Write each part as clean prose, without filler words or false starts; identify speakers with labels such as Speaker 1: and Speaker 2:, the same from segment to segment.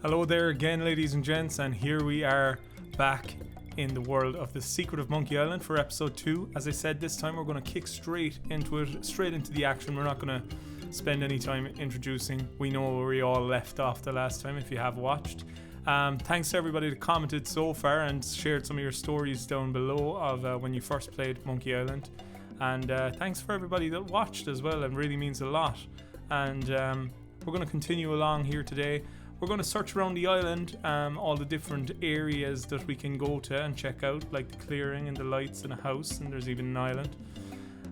Speaker 1: Hello there again, ladies and gents, and here we are back in the world of The Secret of Monkey Island for episode 2. As I said, this time we're going to kick straight into it, straight into the action. We're not going to spend any time introducing. We know where we all left off the last time if you have watched. Thanks to everybody that commented so far and shared some of your stories down below of when you first played Monkey Island. And thanks for everybody that watched as well. It really means a lot. And we're going to continue along here today. We're going to search around the island, all the different areas that we can go to and check out, like the clearing and the lights and a house, and there's even an island.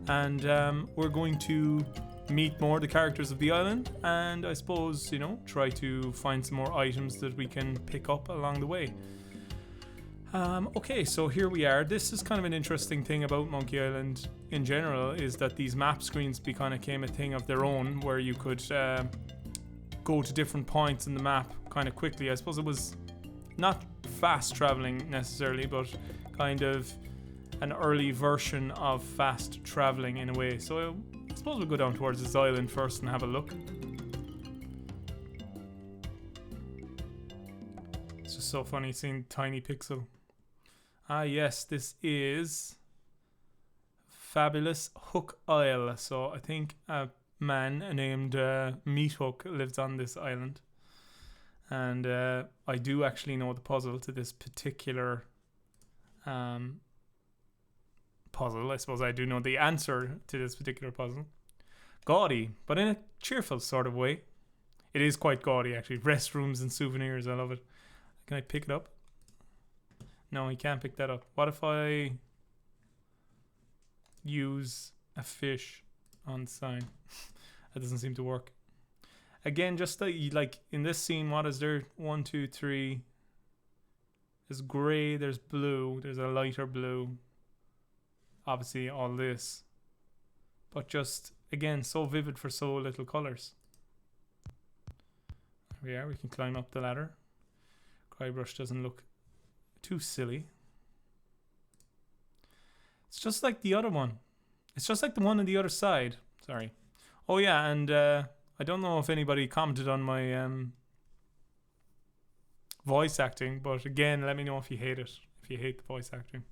Speaker 1: And we're going to meet more of the characters of the island, and I suppose, you know, try to find some more items that we can pick up along the way. Okay, so here we are. This is kind of an interesting thing about Monkey Island in general, is that these map screens became a thing of their own, where you could go to different points in the map kind of quickly. I suppose it was not fast traveling necessarily, but kind of an early version of fast traveling in a way. So I suppose we'll go down towards this island first and have a look. It's just so funny seeing Tiny Pixel. Ah yes, this is Fabulous Hook Isle. So I think a man named Meat Hook lives on this island, and I do actually know the puzzle to this particular puzzle. I suppose I do know the answer to this particular puzzle. Gaudy, but in a cheerful sort of way. It is quite gaudy actually. Restrooms and souvenirs, I love it. Can I pick it up? No, you can't pick that up. What if I use a fish on the sign? That doesn't seem to work. Again, just like in this scene, what is there? 1, 2, 3. There's grey, there's blue, there's a lighter blue. Obviously all this. But just, again, so vivid for so little colours. There we are, we can climb up the ladder. Crybrush doesn't look too silly. It's just like the other one. It's just like the one on the other side. Sorry. Oh yeah, and I don't know if anybody commented on my voice acting, but again, let me know if you hate it. If you hate the voice acting.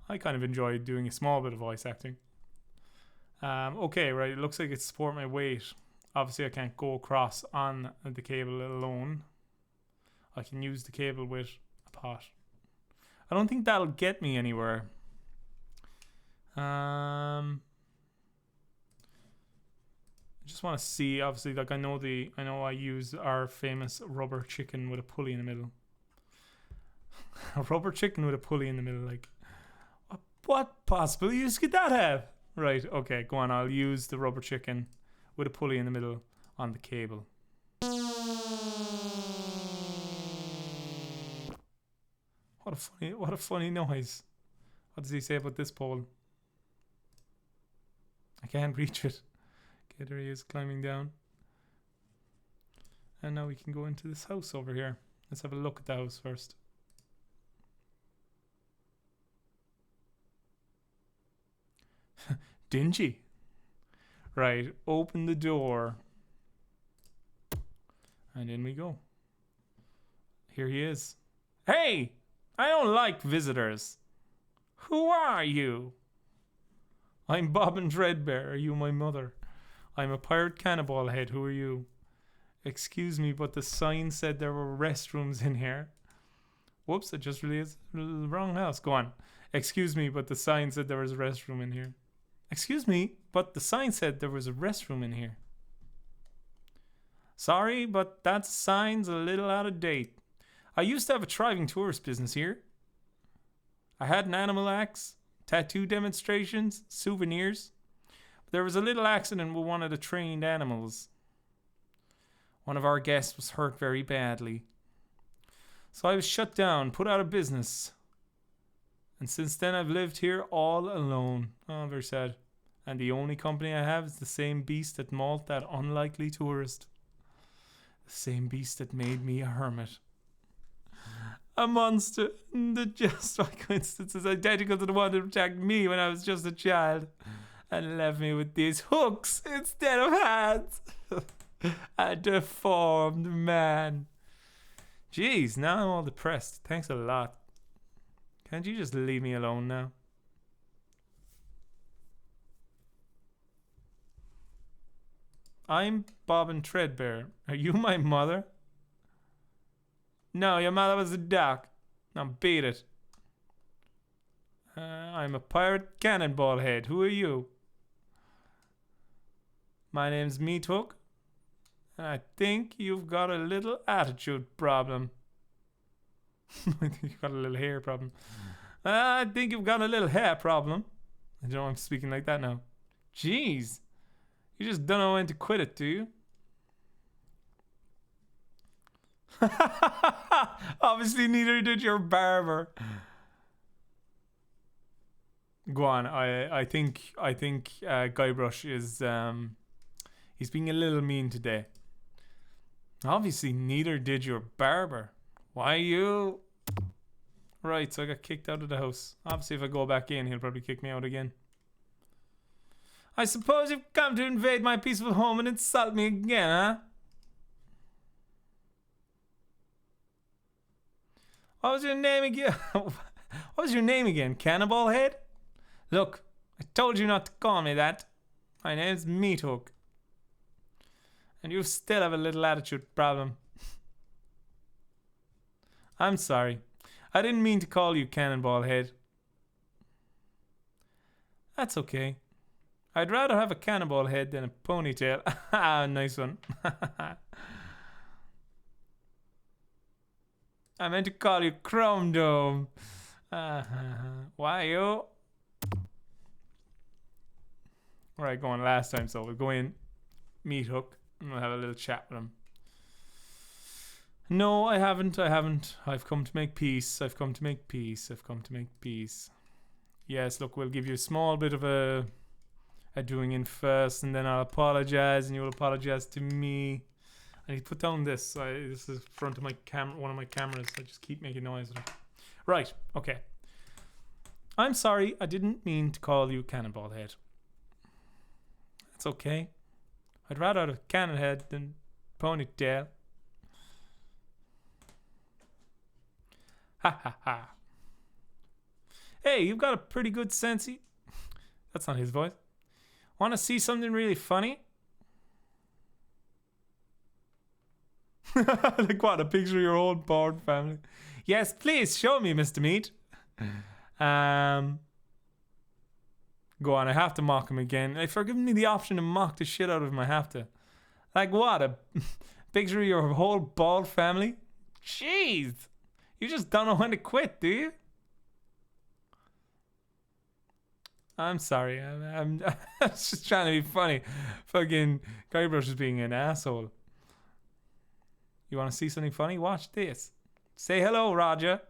Speaker 1: I kind of enjoyed doing a small bit of voice acting. Okay, right, it looks like it's support my weight. Obviously I can't go across on the cable alone. I can use the cable with a pot. I don't think that'll get me anywhere. I just want to see, obviously, like I know I use our famous rubber chicken with a pulley in the middle. A rubber chicken with a pulley in the middle, like what possible use could that have? Right, okay, go on, I'll use the rubber chicken with a pulley in the middle on the cable. What a funny noise. What does he say about this pole? I can't reach it. Okay, there he is climbing down. And now we can go into this house over here. Let's have a look at the house first. Dingy. Right, open the door. And in we go. Here he is. Hey! I don't like visitors. Who are you? I'm Bob and Dreadbear. Are you my mother? I'm a pirate cannibal head. Who are you? Excuse me, but the sign said there were restrooms in here. Whoops, it just really is the wrong house. Go on. Excuse me, but the sign said there was a restroom in here. Excuse me, but the sign said there was a restroom in here. Sorry, but that sign's a little out of date. I used to have a thriving tourist business here. I had an animal axe, tattoo demonstrations, souvenirs. But there was a little accident with one of the trained animals. One of our guests was hurt very badly. So I was shut down, put out of business. And since then I've lived here all alone. Oh, very sad. And the only company I have is the same beast that mauled that unlikely tourist. The same beast that made me a hermit. A monster that just by coincidence is identical to the one that attacked me when I was just a child and left me with these hooks instead of hands. A deformed man. Jeez, now I'm all depressed. Thanks a lot. Can't you just leave me alone now? I'm Bobbin Treadbear. Are you my mother? No, your mother was a duck. Now beat it. I'm a pirate cannonball head. Who are you? My name's Meat Hook. And I think you've got a little attitude problem. I think you've got a little hair problem. I think you've got a little hair problem. I don't know why I'm speaking like that now. Jeez. You just don't know when to quit it, do you? Obviously, neither did your barber. Go on. I think Guybrush is he's being a little mean today. Obviously, neither did your barber. Why you? Right, so I got kicked out of the house. Obviously, if I go back in, he'll probably kick me out again. I suppose you've come to invade my peaceful home and insult me again, huh? What was your name again? What was your name again? Cannonball Head? Look, I told you not to call me that. My name's Meat Hook. And you still have a little attitude problem. I'm sorry. I didn't mean to call you Cannonball Head. That's okay. I'd rather have a cannonball head than a ponytail. Nice one. I meant to call you Chrome Dome. Why you? Right, going last time, so we'll go in, Meat Hook, and we'll have a little chat with him. No, I haven't. I've come to make peace. I've come to make peace. Yes, look, we'll give you a small bit of a doing in first, and then I'll apologize, and you'll apologize to me. I need to put down this. This is front of my camera, one of my cameras. I just keep making noise with it. Right, okay. I'm sorry, I didn't mean to call you Cannonball Head. That's okay. I'd rather have a cannon head than ponytail. Ha ha ha. Hey, you've got a pretty good sense. That's not his voice. Want to see something really funny? Like what? A picture of your old bored family? Yes, please show me, Mr. Meat. Go on, I have to mock him again. If you're giving me the option to mock the shit out of him, I have to. Like what? A picture of your whole bald family? Jeez. You just don't know when to quit, do you? I'm sorry. I'm just trying to be funny. Fucking Guybrush is being an asshole. You want to see something funny? Watch this. Say hello, Roger.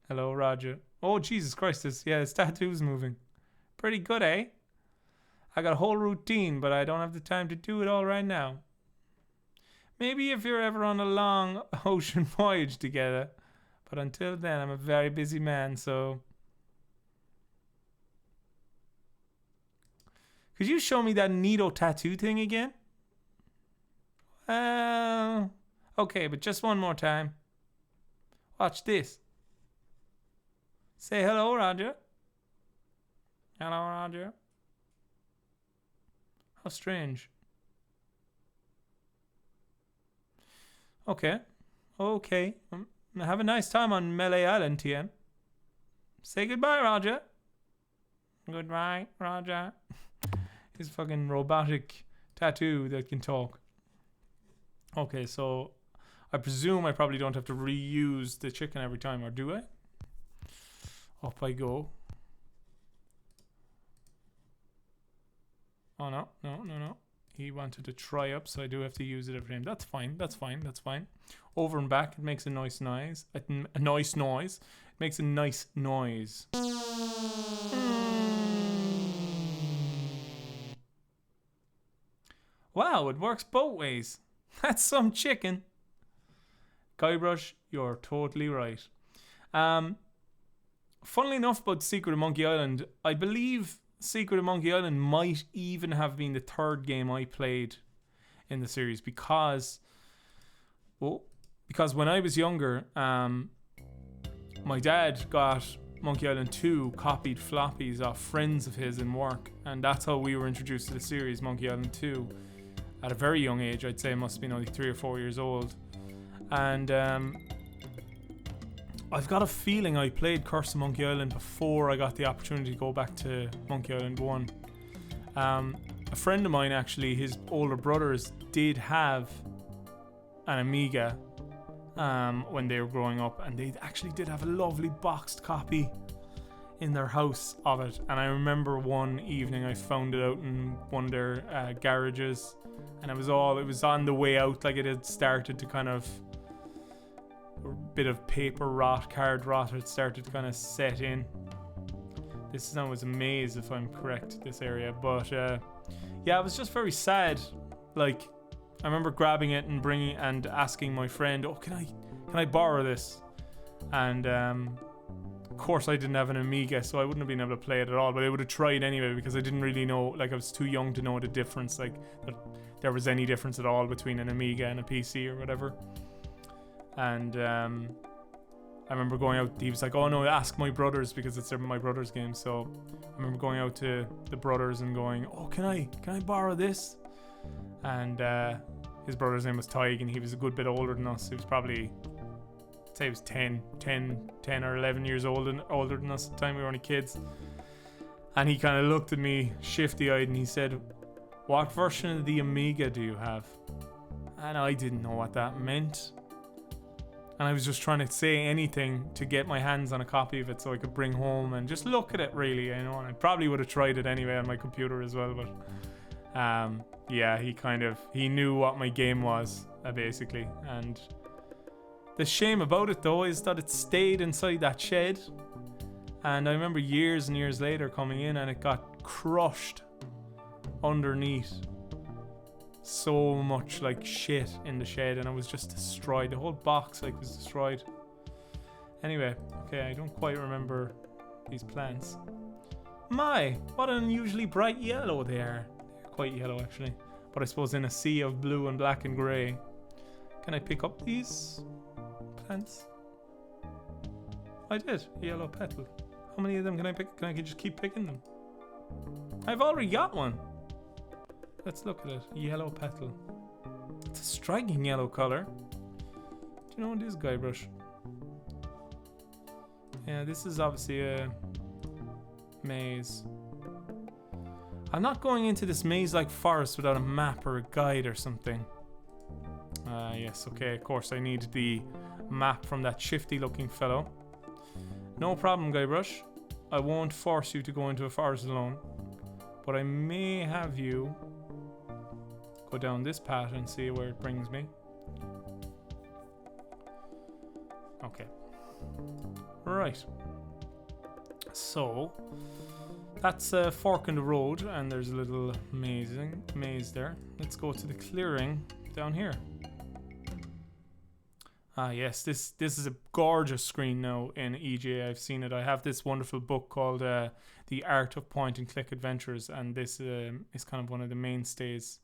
Speaker 1: Hello, Roger. Oh, Jesus Christ. His tattoo's moving. Pretty good, eh? I got a whole routine, but I don't have the time to do it all right now. Maybe if you're ever on a long ocean voyage together. But until then, I'm a very busy man, so... Could you show me that neato tattoo thing again? Okay, but just one more time. Watch this. Say hello, Roger. Hello, Roger. How strange. Okay. Have a nice time on Melee Island, TM. Say goodbye, Roger. Goodbye, Roger. His fucking robotic tattoo that can talk. Okay, so I presume I probably don't have to reuse the chicken every time, or do I? Up I go. Oh, no. He wanted to try up, so I do have to use it every time. That's fine. Over and back, it makes a nice noise. It makes a nice noise. Wow, it works both ways. That's some chicken. Guybrush, you're totally right. Funnily enough about Secret of Monkey Island, I believe Secret of Monkey Island might even have been the third game I played in the series, because because when I was younger, my dad got Monkey Island 2 copied floppies off friends of his in work, and that's how we were introduced to the series, Monkey Island 2, at a very young age. I'd say I must have been only 3 or 4 years old. And I've got a feeling I played Curse of Monkey Island before I got the opportunity to go back to Monkey Island 1. A friend of mine, actually, his older brothers did have an Amiga when they were growing up, and they actually did have a lovely boxed copy in their house of it. And I remember one evening I found it out in one of their garages, and it was on the way out, like it had started to kind of, a bit of paper rot, card rot had started to kind of set in. This now was a maze, if I'm correct, this area. But yeah, it was just very sad. Like, I remember grabbing it and bringing and asking my friend, "Oh, can I borrow this?" And of course I didn't have an Amiga, so I wouldn't have been able to play it at all. But I would have tried anyway, because I didn't really know. Like, I was too young to know the difference. Like, that there was any difference at all between an Amiga and a PC or whatever. And I remember going out. He was like, "Oh no, ask my brothers, because it's my brother's game." So I remember going out to the brothers and going, "Oh, can I borrow this?" And his brother's name was Tig, and he was a good bit older than us. He was probably, I'd say he was 10 or 11 years older than us at the time. We were only kids. And he kind of looked at me shifty-eyed and he said, "What version of the Amiga do you have?" And I didn't know what that meant. And I was just trying to say anything to get my hands on a copy of it so I could bring home and just look at it, really, you know. And I probably would have tried it anyway on my computer as well, but yeah, he knew what my game was, basically. And the shame about it, though, is that it stayed inside that shed. And I remember years and years later coming in, and it got crushed underneath. So much like shit in the shed, and it was just destroyed. The whole box was destroyed. Anyway, okay, I don't quite remember these plants. My, what an unusually bright yellow they are. They're quite yellow, actually, but I suppose in a sea of blue and black and grey. Can I pick up these plants? I did. Yellow petal. How many of them can I pick? Can I just keep picking them? I've already got one. Let's look at it. Yellow petal. It's a striking yellow color. Do you know what this guy brush? Yeah, this is obviously a maze. I'm not going into this maze-like forest without a map or a guide or something. Yes, okay, of course I need the map from that shifty-looking fellow. No problem, Guybrush. I won't force you to go into a forest alone, but I may have you go down this path and see where it brings me. Okay. Right. So that's a fork in the road, and there's a little maze there. Let's go to the clearing down here. Ah yes, this is a gorgeous screen now in EGA. I've seen it. I have this wonderful book called The Art of Point and Click Adventures, and this is kind of one of the mainstays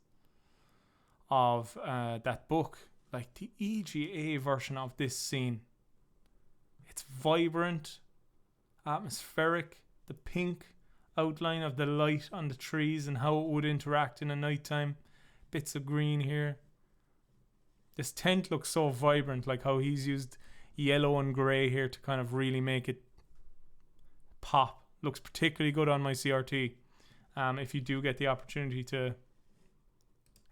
Speaker 1: of that book. Like the EGA version of this scene, it's vibrant, atmospheric, the pink outline of the light on the trees and how it would interact in the nighttime, bits of green here. This tent looks so vibrant, like how he's used yellow and grey here to kind of really make it pop. Looks particularly good on my CRT. If you do get the opportunity to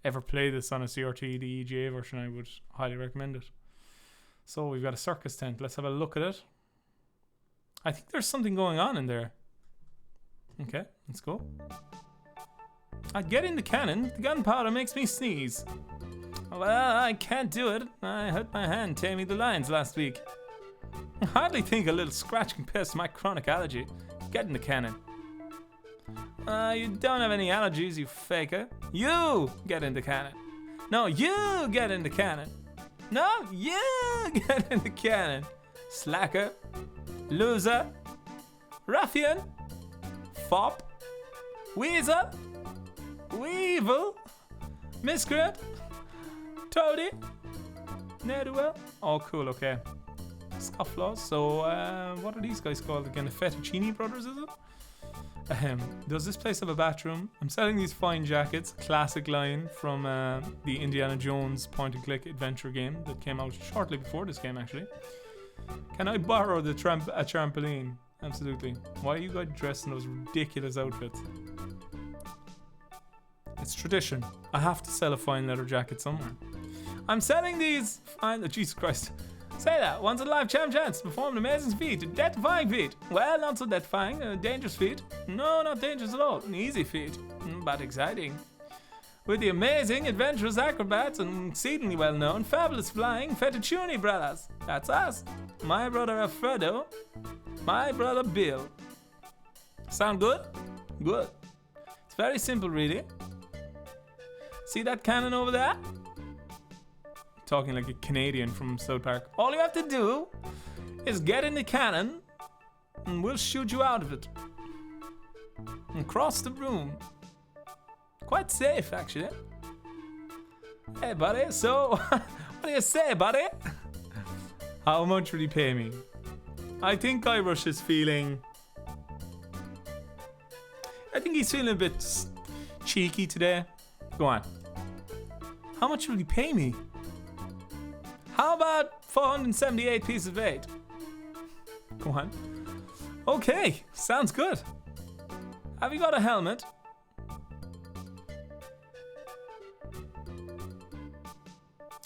Speaker 1: ever play this on a CRT, the EGA version, I would highly recommend it. So we've got a circus tent. Let's have a look at it. I think there's something going on in there. Okay, let's go. I'd get in the cannon. The gunpowder makes me sneeze. Well, I can't do it. I hurt my hand taming the lions last week. I hardly think a little scratch can pierce my chronic allergy. Get in the cannon. You don't have any allergies, you faker. You get in the cannon. No, you get in the cannon. No, you get in the cannon. Slacker. Loser. Ruffian. Fop. Weasel. Weevil. Miscreant. Toady. Ne'er do well. Oh, cool. Okay. Scofflaws. So, what are these guys called again? The Fettuccine Brothers, is it? Does this place have a bathroom? I'm selling these fine jackets. Classic line from the Indiana Jones point-and-click adventure game that came out shortly before this game, actually. Can I borrow the a trampoline? Absolutely. Why are you guys dressed in those ridiculous outfits? It's tradition. I have to sell a fine leather jacket somewhere. I'm selling these fine... Jesus Christ. Say that. Once a live champ chance to perform an amazing feat. A death-defying feat. Well, not so death-defying. A dangerous feat. No, not dangerous at all. An easy feat. But exciting. With the amazing, adventurous acrobats and exceedingly well-known, fabulous flying Fettuccine Brothers. That's us. My brother Alfredo. My brother Bill. Sound good? Good. It's very simple, really. See that cannon over there? Talking like a Canadian from South Park. All you have to do is get in the cannon and we'll shoot you out of it. And cross the room. Quite safe, actually. Hey, buddy, so what do you say, buddy? How much will you pay me? I think Guybrush is feeling... I think he's feeling a bit cheeky today. Go on. How much will you pay me? How about 478 pieces of 8? Go on. Okay, sounds good. Have you got a helmet?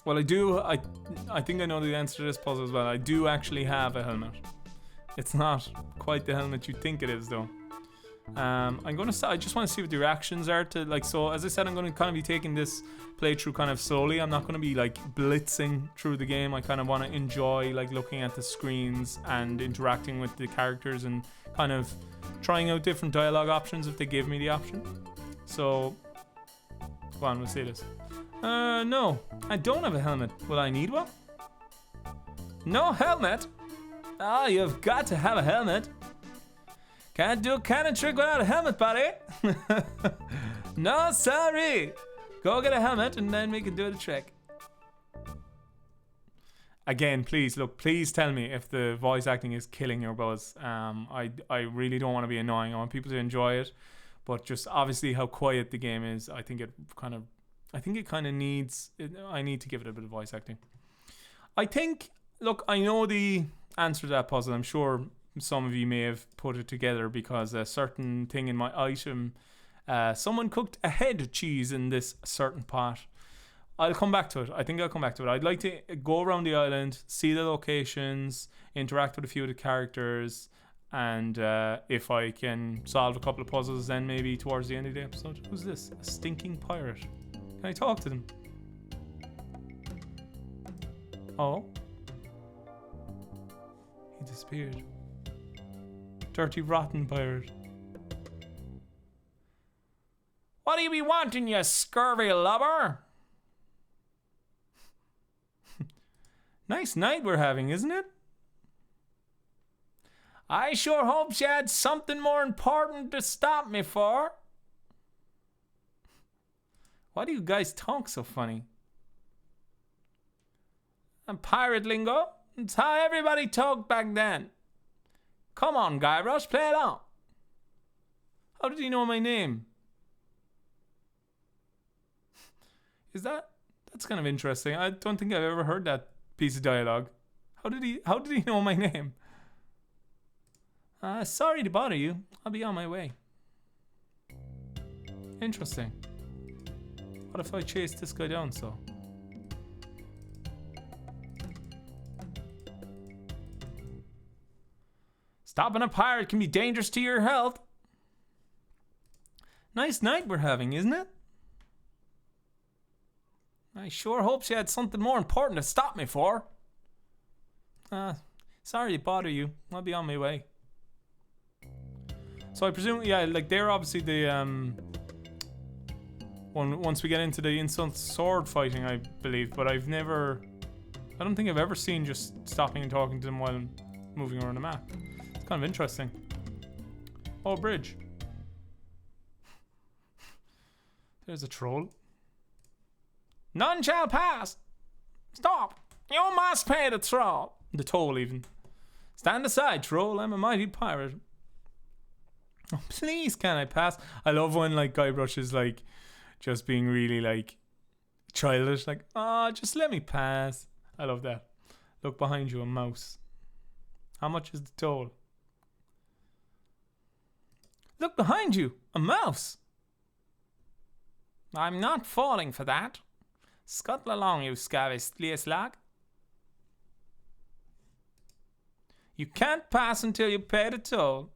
Speaker 1: Well, I do. I think I know the answer to this puzzle as well. I do actually have a helmet. It's not quite the helmet you think it is, though. I just want to see what the reactions are to, like, so as I said, I'm going to kind of be taking this playthrough kind of slowly. I'm not going to be like blitzing through the game. I kind of want to enjoy like looking at the screens and interacting with the characters and kind of trying out different dialogue options if they give me the option. So go on, we'll see this. No, I don't have a helmet. Will I need one? No helmet? Ah, you've got to have a helmet. Can't do a cannon trick without a helmet, buddy. No, sorry. Go get a helmet and then we can do the trick. Again, please, look, please tell me if the voice acting is killing your buzz. I really don't want to be annoying. I want people to enjoy it. But just obviously how quiet the game is, I think it kind of needs... I need to give it a bit of voice acting. I think... Look, I know the answer to that puzzle. I'm sure... Some of you may have put it together because a certain thing in my item, someone cooked a head cheese in this certain pot. I'll come back to it. I think I'll come back to it. I'd like to go around the island, see the locations, interact with a few of the characters, and if I can solve a couple of puzzles, then maybe towards the end of the episode. Who's this? A stinking pirate. Can I talk to them? Oh. He disappeared. Dirty, rotten pirate. What do you be wanting, you scurvy lubber? Nice night we're having, isn't it? I sure hope she had something more important to stop me for. Why do you guys talk so funny? And pirate lingo? It's how everybody talked back then. Come on, Guybrush, play it out. How did he know my name? That's kind of interesting. I don't think I've ever heard that piece of dialogue. How did he know my name? Sorry to bother you. I'll be on my way. Interesting. What if I chase this guy down, so? Stopping a pirate can be dangerous to your health. Nice night we're having, isn't it? I sure hope she had something more important to stop me for. Sorry to bother you. I'll be on my way. So I presume, yeah, like they're obviously the once we get into the instant sword fighting, I believe. But I don't think I've ever seen just stopping and talking to them while moving around the map. It's kind of interesting. Oh, bridge. There's a troll. None shall pass. Stop. You must pay the troll. The toll, even. Stand aside, troll. I'm a mighty pirate. Oh, please, can I pass? I love when, like, Guybrush is, like, just being really, like, childish. Like, oh, just let me pass. I love that. Look behind you, a mouse. How much is the toll? Look behind you, a mouse. I'm not falling for that. Scuttle along, you scabby slag. You can't pass until you pay the toll.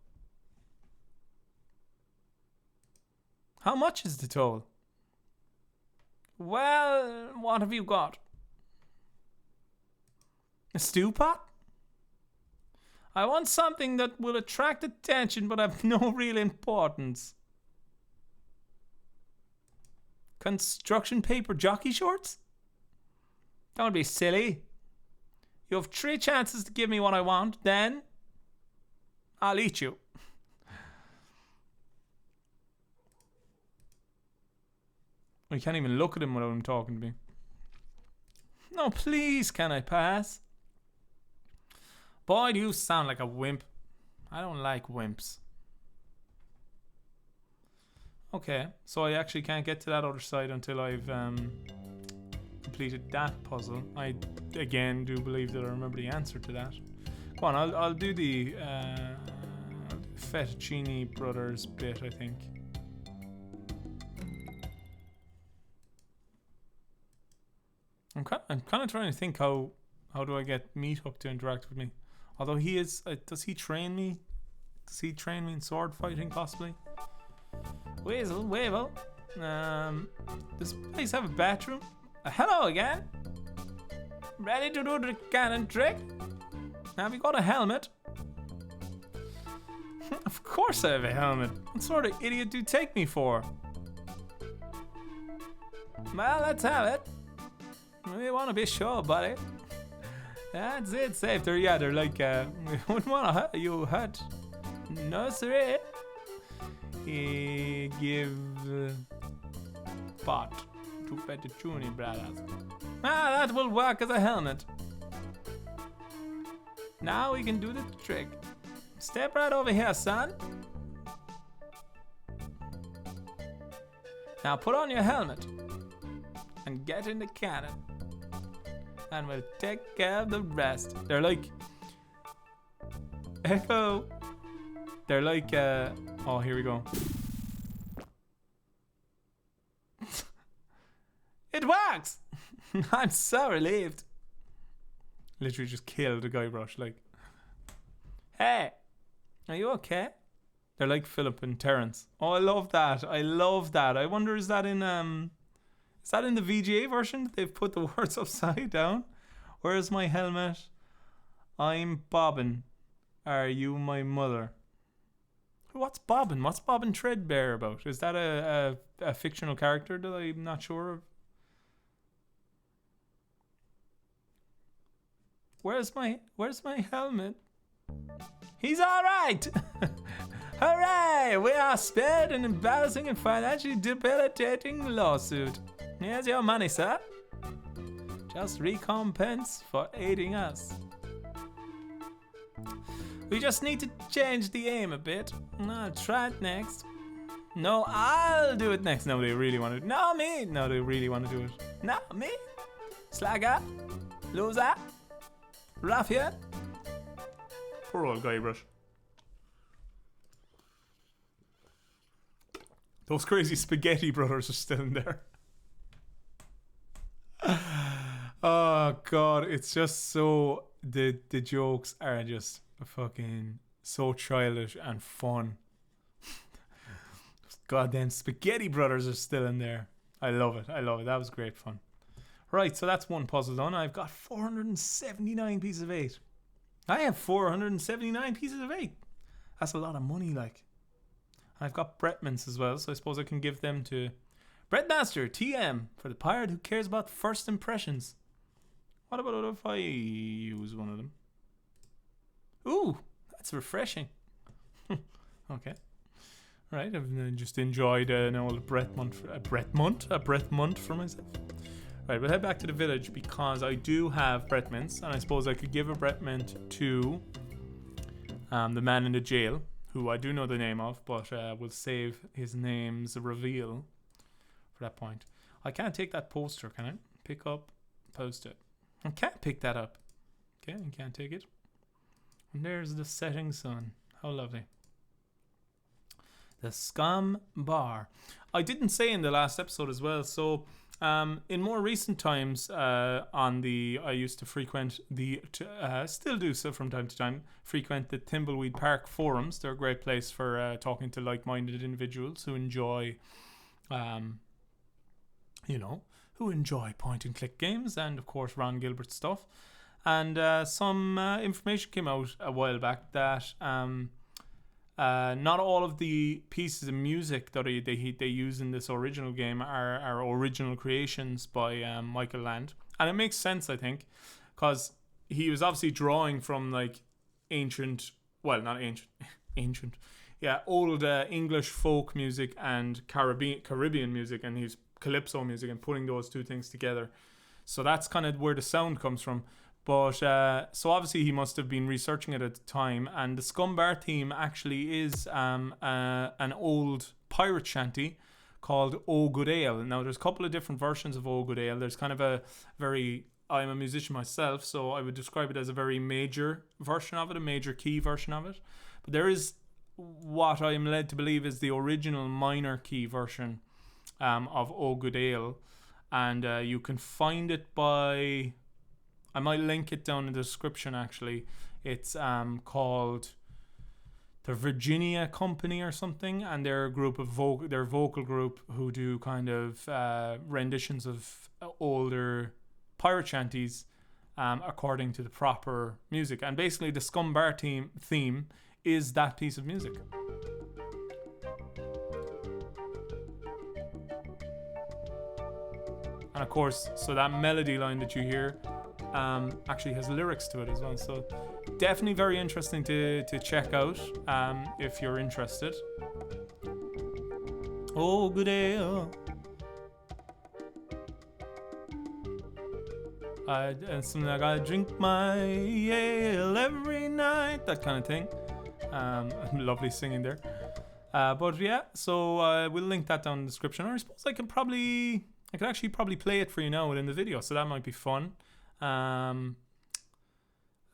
Speaker 1: How much is the toll? Well, what have you got? A stew pot? I want something that will attract attention but have no real importance. Construction paper jockey shorts? Don't be silly. You have 3 chances to give me what I want, then I'll eat you. I can't even look at him without him talking to me. No, please, can I pass? Boy, do you sound like a wimp. I don't like wimps. Okay, so I actually can't get to that other side until I've completed that puzzle. I, again, do believe that I remember the answer to that. Go on, I'll do the Fettuccine Brothers bit, I think. I'm kind of trying to think how do I get Meathook to interact with me. Although he is, does he train me? Does he train me in sword fighting possibly? Weasel, Wavel. Does this place have a bathroom? Hello again. Ready to do the cannon trick? Have you got a helmet? Of course I have a helmet. What sort of idiot do you take me for? Well, let's have it. We want to be sure, buddy. That's it, safe. They're like, we wouldn't want to hurt you, hurt. No, sir. He give pot to Fettuccine Brothers. That will work as a helmet. Now we can do the trick. Step right over here, son. Now put on your helmet and get in the cannon. And we'll take care of the rest. They're like Echo. They're like oh, here we go. It works. I'm so relieved. Literally just killed the Guybrush. Like, hey, are you okay? They're like Philip and Terrence. Oh, I love that. I love that. I wonder, is that in the VGA version that they've put the words upside down? Where's my helmet? I'm Bobbin. Are you my mother? What's Bobbin? What's Bobbin Threadbare about? Is that a fictional character that I'm not sure of? Where's my helmet? He's all right. Hooray! We are spared an embarrassing and financially debilitating lawsuit. Here's your money, sir. Just recompense for aiding us. We just need to change the aim a bit. I'll try it next. No, I'll do it next. No, they really want to. No, me. No, they really want to do it. No, me. Slagger. Loser. Ruffian. Poor old Guybrush. Those crazy spaghetti brothers are still in there. Oh god, it's just so the jokes are just fucking so childish and fun. Those goddamn spaghetti brothers are still in there. I love it. That was great fun. Right, so that's one puzzle done. I've got 479 pieces of 8. I have 479 pieces of 8. That's a lot of money, like. I've got Bretmans as well, so I suppose I can give them to Breadmaster TM for the pirate who cares about first impressions. What about if I use one of them? Ooh, that's refreshing. Okay. Right, I've just enjoyed an old Bretmont for myself. Right, we'll head back to the village because I do have breath mints, and I suppose I could give a breath mint to the man in the jail, who I do know the name of, but we'll save his name's reveal for that point. I can't take that poster, can I? Pick up, post it. I can't pick that up. Okay, you can't take it. And there's the setting sun. How lovely. The Scum Bar. I didn't say in the last episode as well, so in more recent times I used to frequent still do so from time to time, frequent the Thimbleweed Park forums. They're a great place for talking to like-minded individuals who enjoy who enjoy point-and-click games and, of course, Ron Gilbert stuff. And some information came out a while back that not all of the pieces of music that they use in this original game are original creations by Michael Land. And it makes sense, I think, because he was obviously drawing from like old English folk music and Caribbean music, and he's calypso music, and putting those two things together. So that's kind of where the sound comes from. But so obviously he must have been researching it at the time, and the Scumbar theme actually is an old pirate shanty called O Good Ale. Now there's a couple of different versions of O Good Ale. There's kind of I'm a musician myself, so I would describe it as a very major version of it, a major key version of it. But there is what I am led to believe is the original minor key version of O Good Ale, and you can find it by... I might link it down in the description, actually. It's called the Virginia Company or something, and they're a group of vocal group who do kind of renditions of older pirate shanties according to the proper music. And basically the Scumbar theme is that piece of music. And of course, so that melody line that you hear actually has lyrics to it as well, so definitely very interesting to check out if you're interested. Oh, good ale. And something like I drink my ale every night, that kind of thing. Lovely singing there. But yeah, so we'll link that down in the description. Or I suppose I could actually probably play it for you now within the video, so that might be fun. How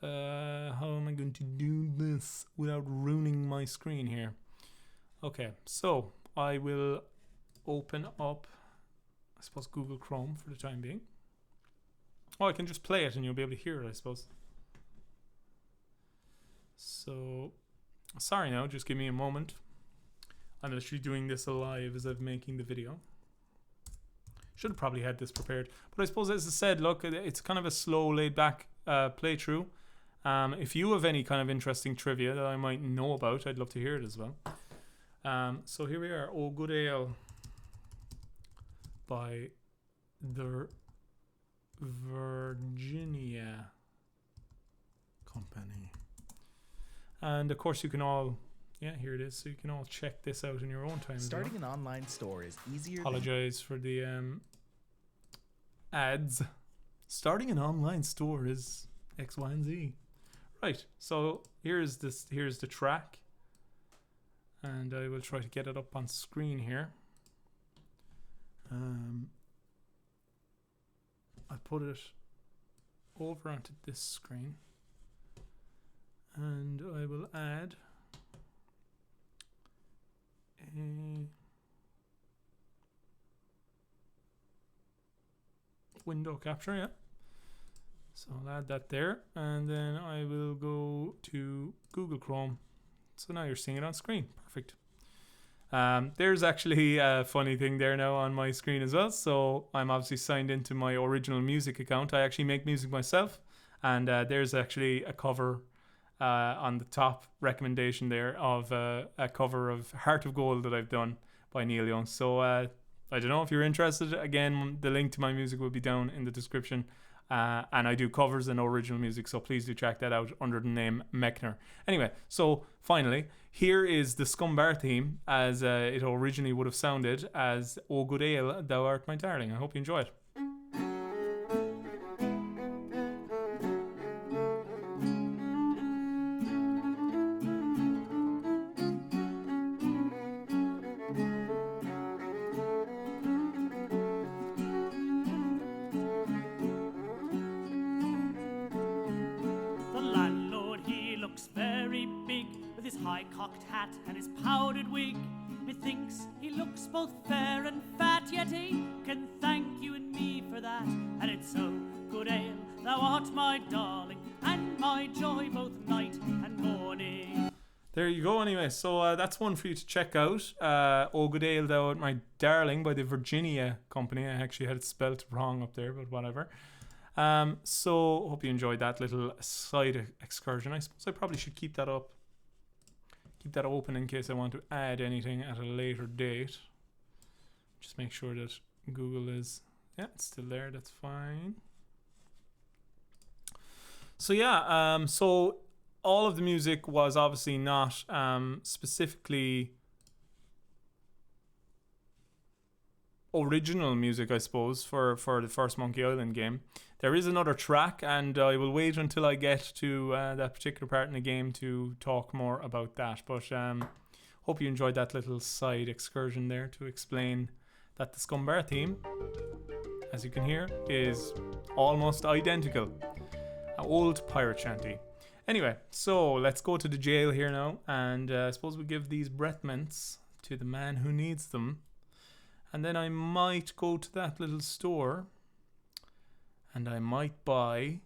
Speaker 1: am I going to do this without ruining my screen here? Okay, so I will open up, I suppose, Google Chrome for the time being. Oh, I can just play it and you'll be able to hear it, I suppose. So, sorry now, just give me a moment. I'm literally doing this live as I'm making the video. Should have probably had this prepared. But I suppose, as I said, look, it's kind of a slow, laid-back playthrough. If you have any kind of interesting trivia that I might know about, I'd love to hear it as well. So here we are. Oh Good Ale by the Virginia Company. And, of course, you can all... Yeah, here it is. So you can all check this out in your own time.
Speaker 2: Starting an online store is easier.
Speaker 1: Apologize for the ads. Starting an online store is X, Y, and Z. Right. So here's the track, and I will try to get it up on screen here. I put it over onto this screen, and I will add a window capture, yeah. So I'll add that there, and then I will go to Google Chrome. So now you're seeing it on screen. Perfect. There's actually a funny thing there now on my screen as well. So I'm obviously signed into my original music account. I actually make music myself, and there's actually a cover on the top recommendation there of a cover of Heart of Gold that I've done by Neil Young. So I don't know if you're interested. Again, the link to my music will be down in the description. And I do covers and original music, so please do check that out under the name Mechner. Anyway, so finally, here is the Scumbar theme as it originally would have sounded as "O Good Ale, Thou Art My Darling." I hope you enjoy it.
Speaker 3: cocked hat and his powdered wig. Methinks he looks both fair and fat, yet he can thank you and me for that. And it's so good ale, thou art my darling, and my joy both night and morning.
Speaker 1: There you go anyway. So that's one for you to check out. Oh Good Ale Thou Art My Darling by the Virginia Company. I actually had it spelt wrong up there, but whatever. So hope you enjoyed that little side excursion. I suppose I probably should keep that up. Keep that open in case I want to add anything at a later date. Just make sure that Google is... Yeah, it's still there. That's fine. So yeah, so all of the music was obviously not specifically original music, I suppose, for the first Monkey Island game. There is another track, and I will wait until I get to that particular part in the game to talk more about that. But hope you enjoyed that little side excursion there to explain that the Scumbar theme, as you can hear, is almost identical. An old pirate shanty. Anyway, so let's go to the jail here now, and I suppose we give these breath mints to the man who needs them. And then I might go to that little store and I might buy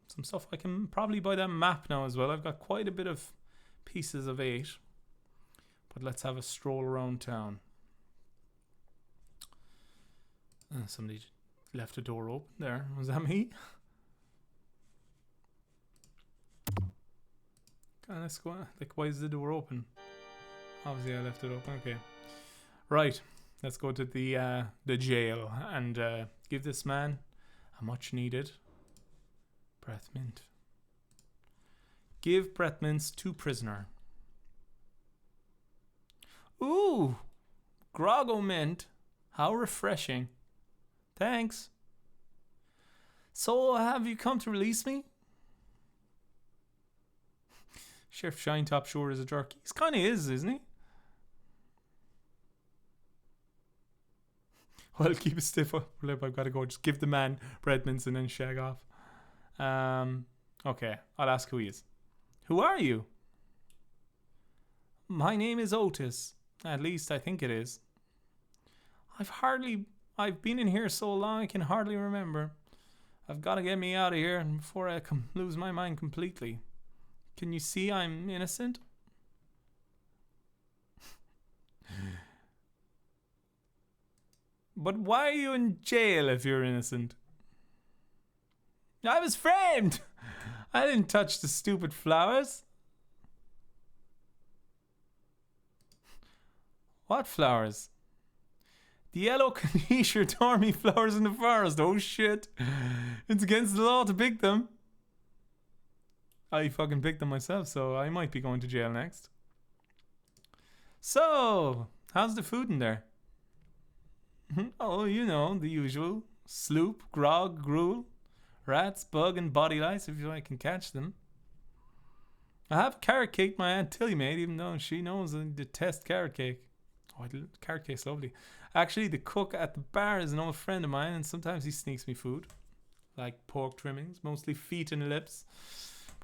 Speaker 1: some stuff. I can probably buy that map now as well. I've got quite a bit of pieces of 8. But let's have a stroll around town. Somebody left a door open there. Was that me? Let's go. Like, why is the door open? Obviously I left it open. Okay. Right. Let's go to the jail and give this man a much needed breath mint. Give breath mints to prisoner. Ooh, Grog mint. How refreshing. Thanks. So have you come to release me? Sheriff Shinetop sure is a jerk. He's kind of is, isn't he? Well, keep a stiff upper lip. I've got to go. Just give the man bread mints and then shag off. Okay, I'll ask who he is. Who are you? My name is Otis. At least I think it is. I've been in here so long I can hardly remember. I've got to get me out of here before I lose my mind completely. Can you see I'm innocent? But why are you in jail if you're innocent? I was framed! I didn't touch the stupid flowers. What flowers? The yellow Kanisha Dormy flowers in the forest. Oh shit. It's against the law to pick them. I fucking picked them myself, so I might be going to jail next. So, how's the food in there? Oh, you know, the usual. Sloop, grog, gruel, rats, bug, and body lice if I can catch them. I have carrot cake my Aunt Tilly made, even though she knows I detest carrot cake. Oh, carrot cake's lovely. Actually, the cook at the bar is an old friend of mine, and sometimes he sneaks me food. Like pork trimmings, mostly feet and lips.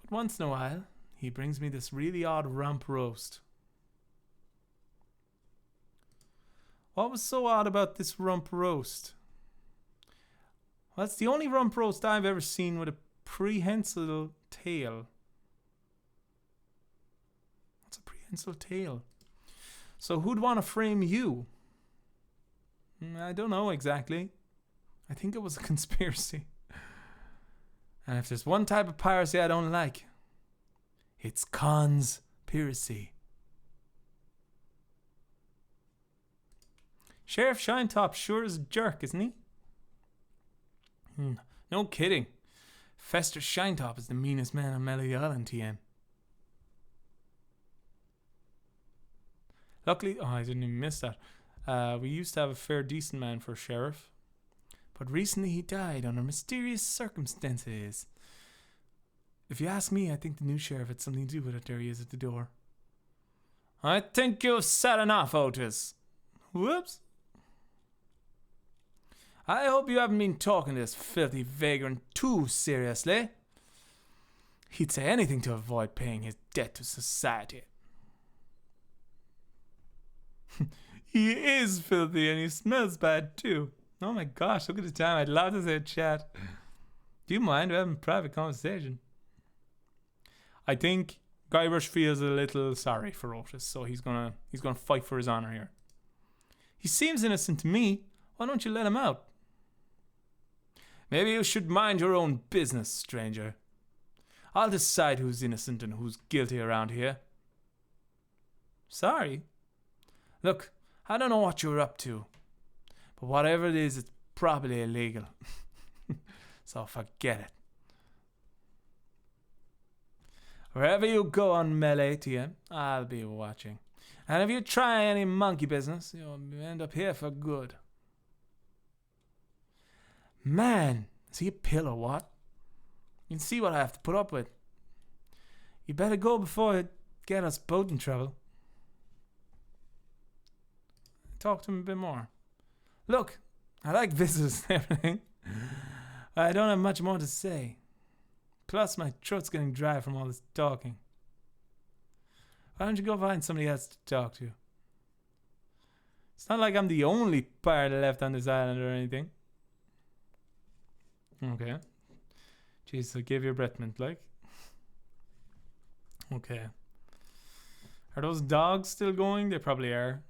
Speaker 1: But once in a while, he brings me this really odd rump roast. What was so odd about this rump roast? Well, it's the only rump roast I've ever seen with a prehensile tail. What's a prehensile tail? So who'd want to frame you? I don't know exactly. I think it was a conspiracy. And if there's one type of piracy I don't like, it's conspiracy. Sheriff Shinetop sure is a jerk, isn't he? No kidding. Fester Shinetop is the meanest man on Melody Island, TM. Luckily, I didn't even miss that. We used to have a fair decent man for sheriff. But recently he died under mysterious circumstances. If you ask me, I think the new sheriff had something to do with it. There he is at the door. I think you've said enough, Otis. Whoops. I hope you haven't been talking to this filthy vagrant too seriously. He'd say anything to avoid paying his debt to society. He is filthy and he smells bad too. Oh my gosh, look at the time. I'd love to say chat. Do you mind having a private conversation? I think Guybrush feels a little sorry for Otis, so he's gonna fight for his honor here. He seems innocent to me. Why don't you let him out? Maybe you should mind your own business, stranger. I'll decide who's innocent and who's guilty around here. Sorry? Look, I don't know what you're up to, but whatever it is, it's probably illegal. So forget it. Wherever you go on Melee TM, I'll be watching. And if you try any monkey business, you'll end up here for good. Man, is he a pill or what? You can see what I have to put up with. You better go before it get us both in trouble. Talk to him a bit more. Look, I like visitors and everything. I don't have much more to say. Plus, my throat's getting dry from all this talking. Why don't you go find somebody else to talk to? It's not like I'm the only pirate left on this island or anything. Okay. Jeez, I'll give you a breath mint, like. Okay. Are those dogs still going? They probably are.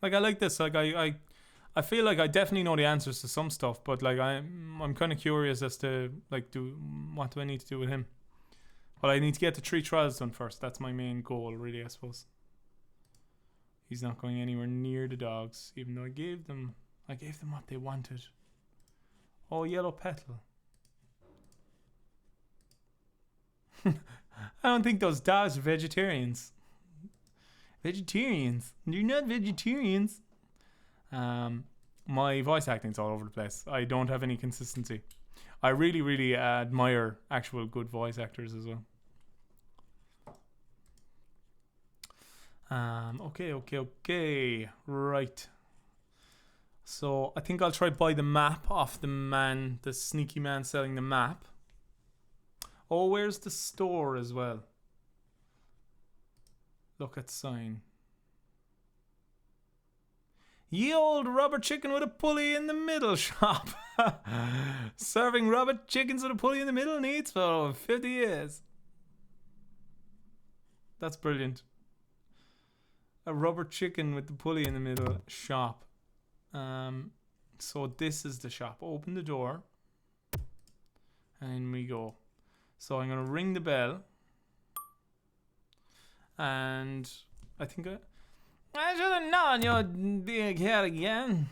Speaker 1: Like, I like this. Like, I feel like I definitely know the answers to some stuff, but like I'm kind of curious as to like what do I need to do with him? Well, I need to get the 3 trials done first. That's my main goal, really, I suppose. He's not going anywhere near the dogs, even though I gave them what they wanted. Oh, yellow petal. I don't think those dogs are vegetarians. Vegetarians? They're not vegetarians. My voice acting's all over the place. I don't have any consistency. I really, really admire actual good voice actors as well. Okay. Right. So I think I'll try buy the map off the sneaky man selling the map. Oh, where's the store as well? Look at sign. Ye old rubber chicken with a pulley in the middle shop. Serving rubber chickens with a pulley in the middle needs for over 50 years. That's brilliant. A rubber chicken with the pulley in the middle shop. So this is the shop. Open the door. And in we go. So I'm going to ring the bell. And I think I should have known you'd be here again.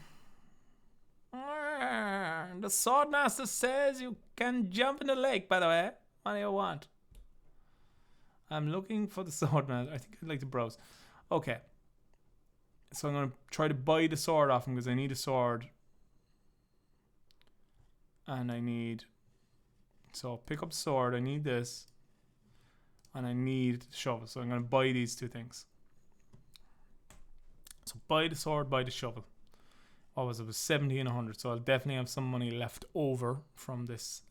Speaker 1: The Swordmaster says you can jump in the lake, by the way. What do you want? I'm looking for the Swordmaster. I think I'd like to browse. Okay. So I'm going to try to buy the sword off him because I need a sword. And I need... So pick up the sword. I need this. And I need the shovel. So I'm going to buy these 2 things. So buy the sword, buy the shovel. What was it? It was 70 and 100. So I'll definitely have some money left over from this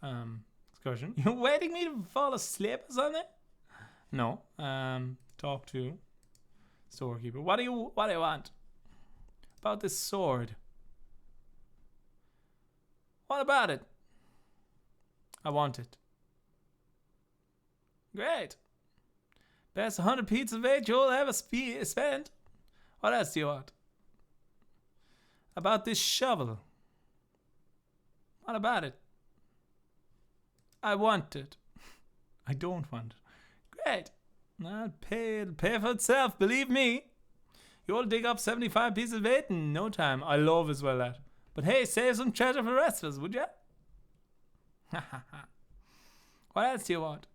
Speaker 1: excursion. You're waiting me to fall asleep or something? No. Talk to storekeeper. What do you want? About this sword. What about it? I want it. Great. Best 100 pieces of eight you'll ever spend. What else do you want? About this shovel. What about it? I want it. I don't want it. Great. It'll pay for itself, believe me. You'll dig up 75 pieces of eight in no time. I love as well that. But hey, save some treasure for the rest of us, would ya? What else do you want?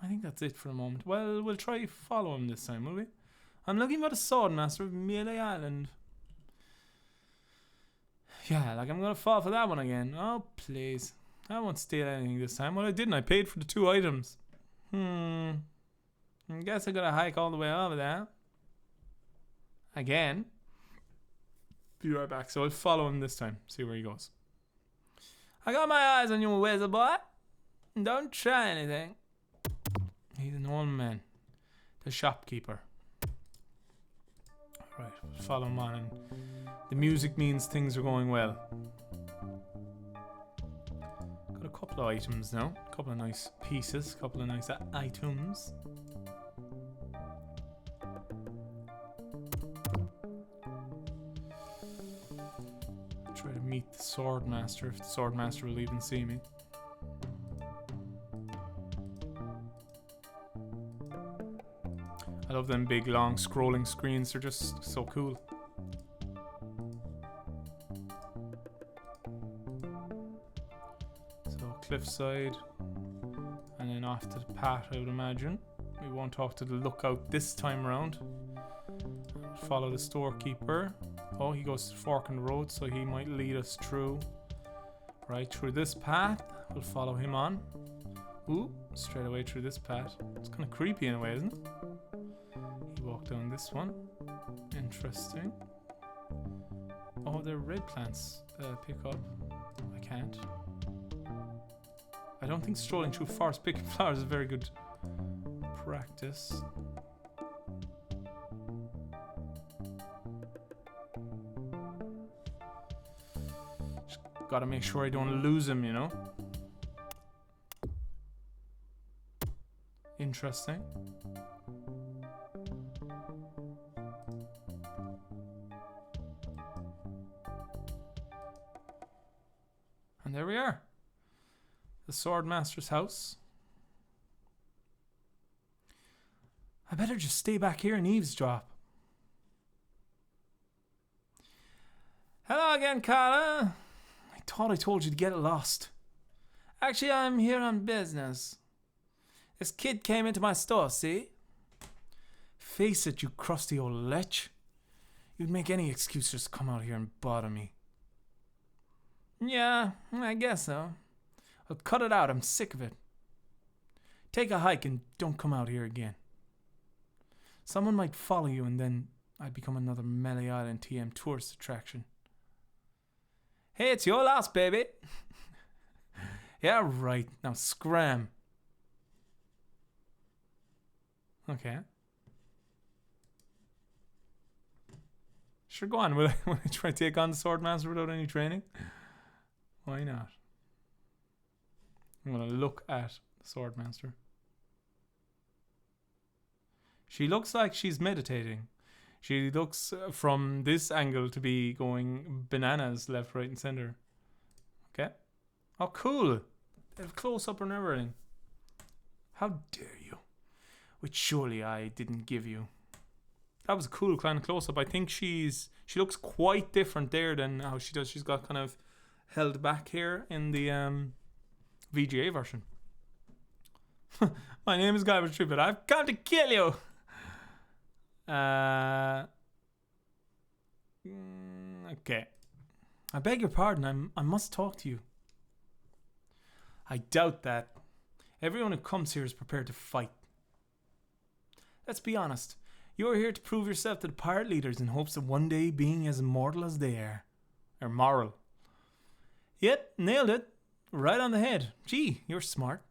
Speaker 1: I think that's it for the moment. Well, we'll try follow him this time, will we? I'm looking for the Swordmaster of Melee Island. Yeah, like I'm gonna fall for that one again. Oh, please. I won't steal anything this time. Well, I didn't. I paid for the 2 items. I guess I gotta hike all the way over there. Again. Be right back. So I'll follow him this time. See where he goes. I got my eyes on you, wizard boy. Don't try anything. He's an old man. the shopkeeper. Right, follow him on, and the music means things are going well. Got a couple of items now, a couple of nice pieces, a couple of nice items. Try to meet the Swordmaster, if the Swordmaster will even see me. I love them big, long, scrolling screens. They're just so cool. So, cliffside. And then off to the path, I would imagine. We won't talk to the lookout this time around. Follow the storekeeper. Oh, he goes to the fork in the road, so he might lead us through. Right, through this path. We'll follow him on. Ooh, straight away through this path. It's kind of creepy in a way, isn't it? Walk down this one. Interesting. Oh, they're red plants. Pick up. I can't. I don't think strolling through forest picking flowers is a very good practice. Just gotta make sure I don't lose him, you know? Interesting. And there we are. The Swordmaster's house. I better just stay back here and eavesdrop. Hello again, Carla. I thought I told you to get lost. Actually, I'm here on business. This kid came into my store, see? Face it, you crusty old lech. You'd make any excuse just to come out here and bother me. Yeah, I guess so. Well, cut it out. I'm sick of it. Take a hike and don't come out here again. Someone might follow you and then I'd become another Melee Island TM tourist attraction. Hey, it's your loss, baby. Yeah, right. Now scram. Okay. Sure, go on. Will I try to take on the Swordmaster without any training? Why not? I'm going to look at the Swordmaster. She looks like she's meditating. She looks from this angle to be going bananas left, right, and center. Okay. Oh, cool. They have close up and everything. How dare you? Which surely I didn't give you. That was a cool kind of close up. I think she looks quite different there than how she does. She's got kind of held back here in the VGA version. My name is Guy but I've come to kill you. Okay. I beg your pardon. I must talk to you. I doubt that. Everyone who comes here is prepared to fight. Let's be honest. You're here to prove yourself to the pirate leaders in hopes of one day being as immortal as they are. Or moral. Yep, nailed it. Right on the head. Gee, you're smart.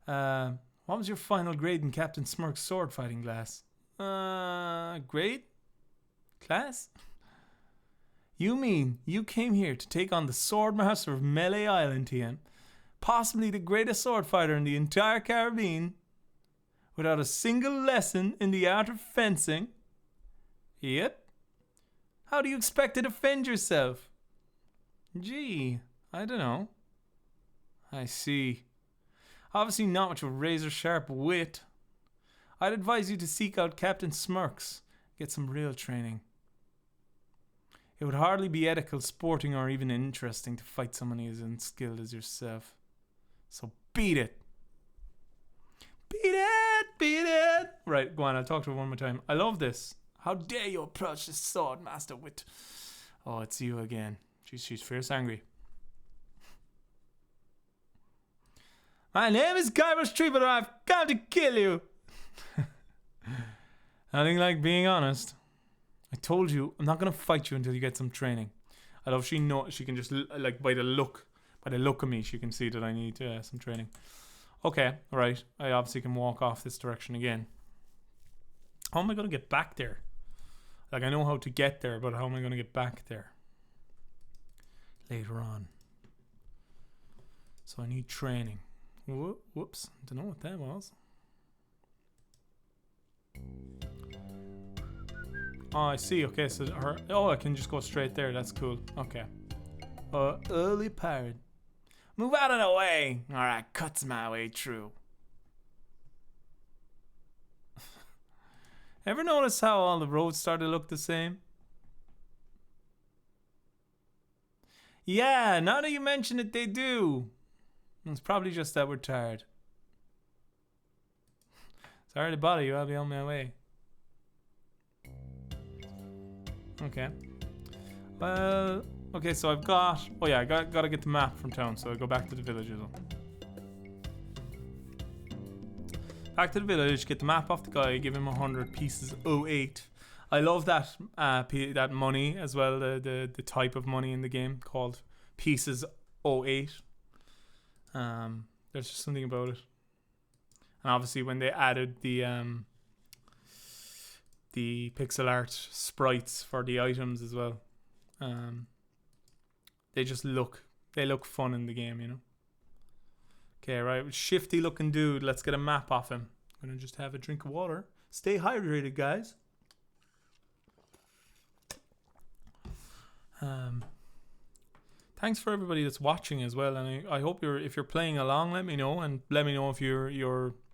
Speaker 1: What was your final grade in Captain Smirk's sword fighting class? Grade? Class? You mean you came here to take on the Swordmaster of Melee Island, TM? Possibly the greatest sword fighter in the entire Caribbean? Without a single lesson in the art of fencing? Yep. How do you expect to defend yourself? Gee, I don't know. I see. Obviously not much of a razor-sharp wit. I'd advise you to seek out Captain Smirks. Get some real training. It would hardly be ethical, sporting, or even interesting to fight someone as unskilled as yourself. So beat it. Beat it! Beat it! Right, go on, I'll talk to her one more time. I love this. How dare you approach the Swordmaster with... Oh, it's you again. She's fierce angry. My name is Guybrush Tree, but I've come to kill you. Nothing like being honest. I told you, I'm not going to fight you until you get some training. I love she can just, like, by the look of me, she can see that I need some training. Okay, right. I obviously can walk off this direction again. How am I going to get back there? Like, I know how to get there, but how am I going to get back there? Later on. So I need training. Whoops. Don't know what that was. Oh, I see. Okay, so I can just go straight there. That's cool. Okay. Early pirate. Move out of the way. Alright, cuts my way through. Ever notice how all the roads start to look the same? Yeah, now that you mention it, they do. It's probably just that we're tired. Sorry to bother you, I'll be on my way. Okay. Well, okay, so I've got... Oh yeah, I gotta get the map from town, so I go back to the village as well. Back to the village, get the map off the guy, give him 100 pieces 08. I love that that money as well, the type of money in the game called pieces 08. There's just something about it. And obviously when they added the pixel art sprites for the items as well, they look fun in the game, you know. Okay, right, shifty looking dude. Let's get a map off him. I'm gonna just have a drink of water. Stay hydrated, guys. Thanks for everybody that's watching as well, and I hope if you're playing along, let me know, and let me know if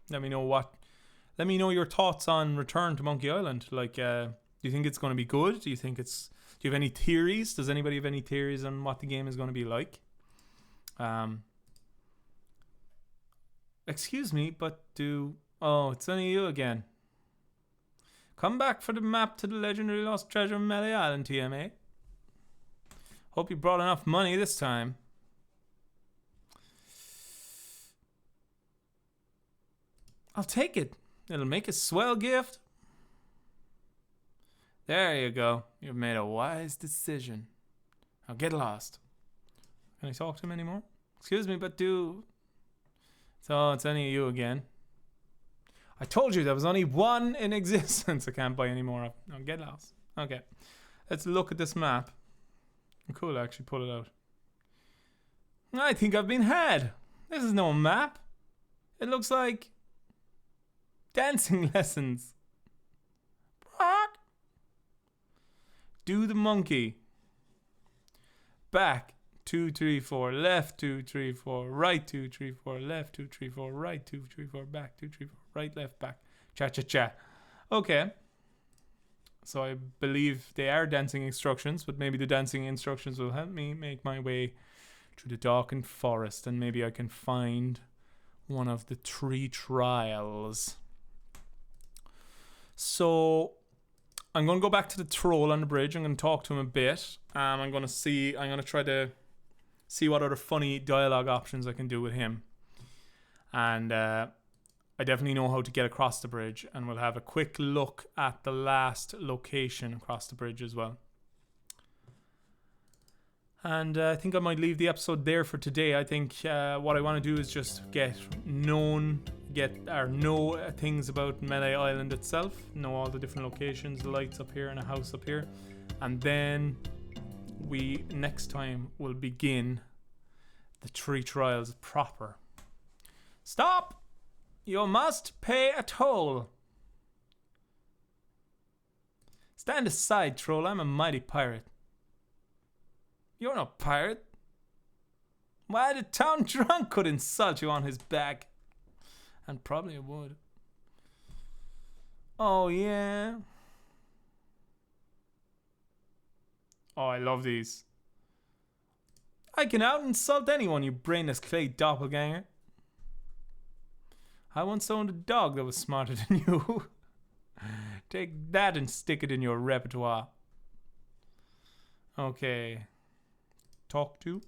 Speaker 1: let me know your thoughts on Return to Monkey Island. Like, do you think it's going to be good? Do you have any theories? Does anybody have any theories on what the game is going to be like? Excuse me, but it's only you again. Come back for the map to the legendary lost treasure Melee Island, TMA. Hope you brought enough money this time. I'll take it. It'll make a swell gift. There you go. You've made a wise decision. Now get lost. Can I talk to him anymore? Excuse me, but So it's only you again. I told you there was only one in existence. I can't buy any more. Now get lost. Okay. Let's look at this map. Cool, I actually pull it out. I think I've been had. This is no map. It looks like dancing lessons. Do the monkey. Back 2, 3, 4, left 2, 3, 4, right 2, 3, 4, left 2, 3, 4, right 2, 3, 4, back 2, 3, 4, right, left, back. Cha cha cha. Okay. So I believe they are dancing instructions, but maybe the dancing instructions will help me make my way through the darkened forest, and maybe I can find one of the 3 trials. So I'm going to go back to the troll on the bridge. I'm going to talk to him a bit. I'm going to try to see what other funny dialogue options I can do with him. And I definitely know how to get across the bridge, and we'll have a quick look at the last location across the bridge as well. And I think I might leave the episode there for today. I think what I want to do is just know things about Melee Island itself, know all the different locations, the lights up here and a house up here, and then we next time will begin the 3 trials proper. Stop! You must pay a toll. Stand aside, troll. I'm a mighty pirate. You're no pirate. Why, the town drunk could insult you on his back. And probably would. Oh, yeah. Oh, I love these. I can out insult anyone, you brainless clay doppelganger. I once owned a dog that was smarter than you. Take that and stick it in your repertoire. Okay. Talk to.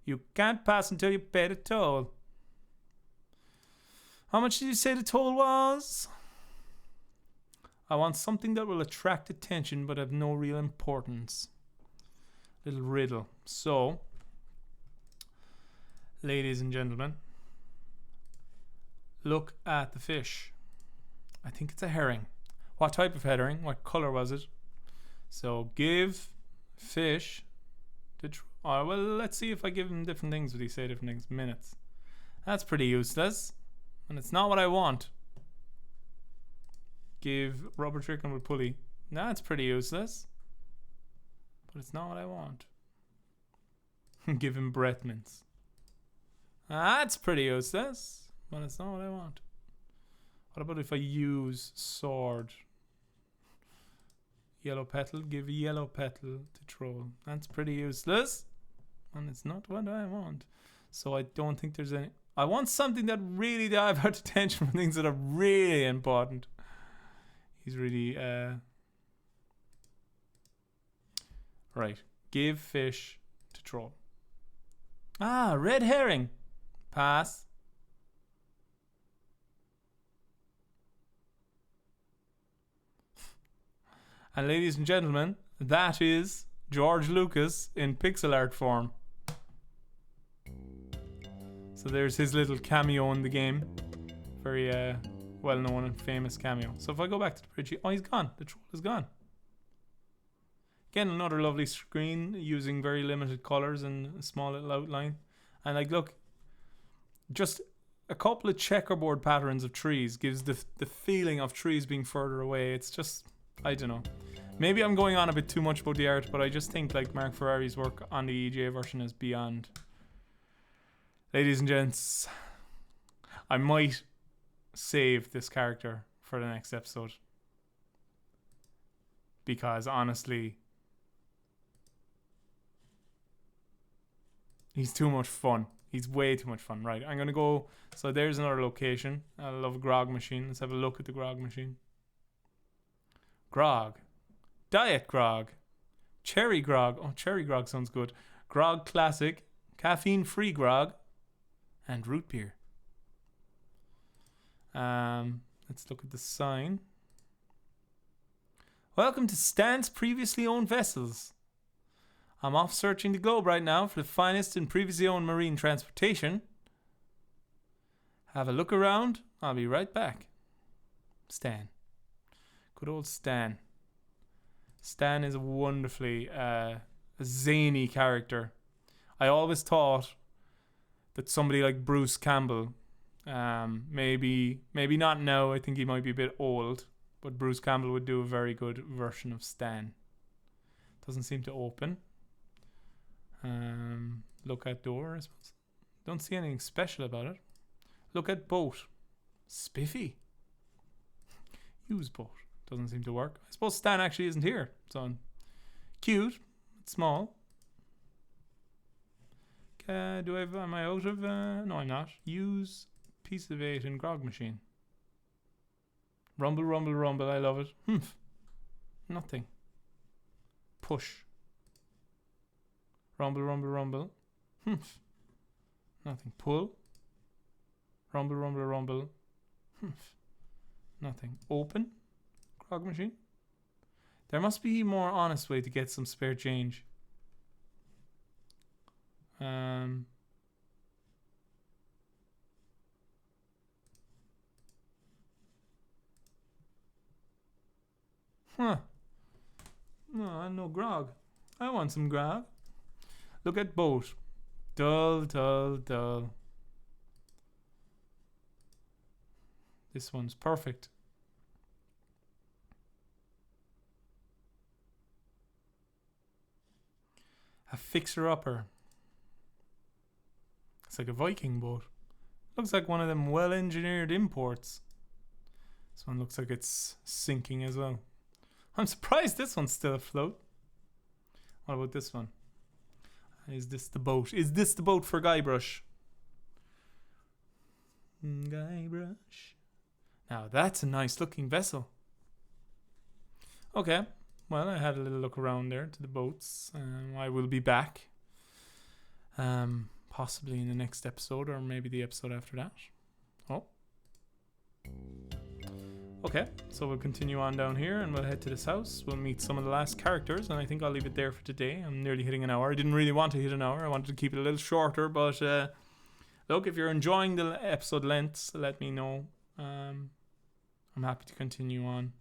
Speaker 1: You can't pass until you pay the toll. How much did you say the toll was? I want something that will attract attention but have no real importance. Little riddle. So, ladies and gentlemen, look at the fish. I think it's a herring. What type of herring? What color was it? So give fish to oh, well, let's see if I give him different things. Would he say different things? Minutes. That's pretty useless. And it's not what I want. Give rubber chicken with pulley. That's pretty useless. But it's not what I want. Give him breath mints. That's pretty useless. But it's not what I want. What about if I use sword? Yellow petal. Give yellow petal to troll. That's pretty useless. And it's not what I want. So I don't think there's any... I want something that really divert attention from things that are really important. He's really... Right. Give fish to troll. Ah, red herring. Pass. And ladies and gentlemen, that is George Lucas in pixel art form. So there's his little cameo in the game. Very well-known and famous cameo. So if I go back to the bridge, oh, he's gone. The troll is gone. Again, another lovely screen using very limited colors and a small little outline. And like, look, just a couple of checkerboard patterns of trees gives the feeling of trees being further away. It's just, I don't know. Maybe I'm going on a bit too much about the art, but I just think like Mark Ferrari's work on the EGA version is beyond. Ladies and gents, I might save this character for the next episode. Because honestly, he's too much fun. He's way too much fun. Right, I'm going to go. So there's another location. I love Grog Machine. Let's have a look at the Grog Machine. Grog. Diet Grog. Cherry Grog. Oh, Cherry Grog sounds good. Grog Classic. Caffeine-free Grog. And root beer. Let's look at the sign. Welcome to Stan's previously owned vessels. I'm off searching the globe right now for the finest in previously owned marine transportation. Have a look around. I'll be right back. Stan. Good old Stan. Stan is a wonderfully zany character. I always thought that somebody like Bruce Campbell, maybe not now, I think he might be a bit old, but Bruce Campbell would do a very good version of Stan. Doesn't seem to open. Look at door, I suppose. Don't see anything special about it. Look at boat. Spiffy. Use boat. Doesn't seem to work. I suppose Stan actually isn't here. So cute. It's small. Am I out of no, I'm not. Use piece of 8 in Grog Machine. Rumble, rumble, rumble. I love it. Humph. Nothing. Push. Rumble, rumble, rumble. Humph. Nothing. Pull. Rumble, rumble, rumble. Humph. Nothing. Open. Grog Machine. There must be a more honest way to get some spare change. Huh. No, no grog. I want some grog. Look at boat. Dull, dull, dull. This one's perfect. A fixer-upper. It's like a Viking boat. Looks like one of them well-engineered imports. This one looks like it's sinking as well. I'm surprised this one's still afloat. What about this one? Is this the boat? Is this the boat for Guybrush? Guybrush. Now that's a nice looking vessel. Okay. Well, I had a little look around there to the boats. I will be back. Possibly in the next episode or maybe the episode after that. Oh. Okay, so we'll continue on down here and we'll head to this house. We'll meet some of the last characters and I think I'll leave it there for today. I'm nearly hitting an hour. I didn't really want to hit an hour. I wanted to keep it a little shorter, but look, if you're enjoying the episode lengths, let me know. I'm happy to continue on.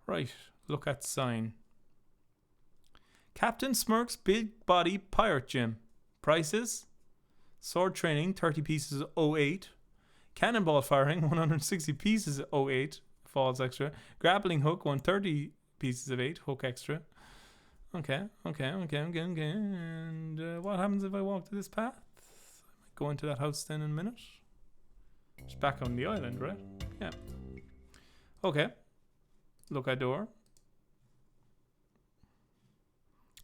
Speaker 1: Right, look at sign. Captain Smirk's Big Body Pirate Gym. Prices? Sword training, 30 pieces, 08. Cannonball firing, 160 pieces, 08. Falls extra. Grappling hook, 130 pieces of 8. Hook extra. Okay. And what happens if I walk to this path? I might go into that house then in a minute. It's back on the island, right? Yeah. Okay. Look at door.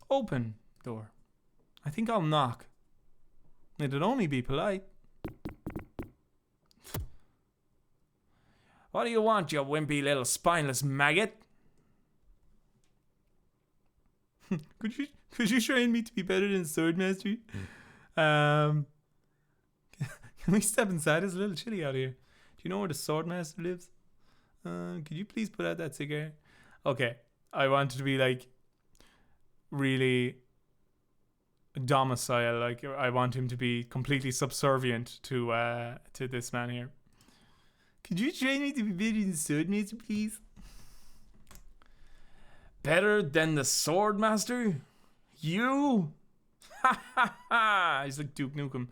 Speaker 1: Open door. I think I'll knock. It'd only be polite. What do you want, you wimpy little spineless maggot? Could you train me to be better than Swordmaster? Can we step inside? It's a little chilly out here. Do you know where the Swordmaster lives? Could you please put out that cigarette? Okay, I wanted to be like really domicile. Like I want him to be completely subservient to this man here. Could you train me to be better than Swordmaster, please? Better than the Swordmaster? You? Ha ha ha! He's like Duke Nukem.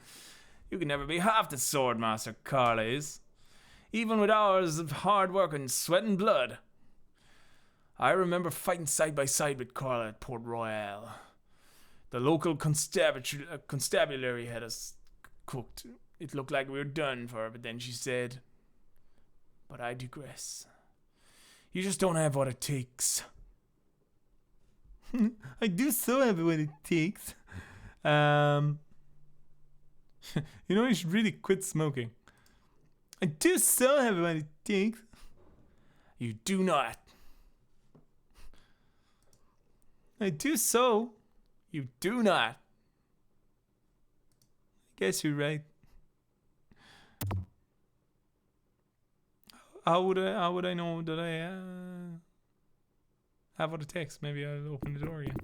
Speaker 1: You can never be half the Swordmaster Carla is. Even with hours of hard work and sweat and blood. I remember fighting side by side with Carla at Port Royal. The local constabulary had us cooked. It looked like we were done for, but then she said, but I digress. You just don't have what it takes. I do so have what it takes. You know, you should really quit smoking. I do so have what it takes. You do not. I do so. You do not. I guess you're right. How would I know that I have what it takes? Maybe I'll open the door again.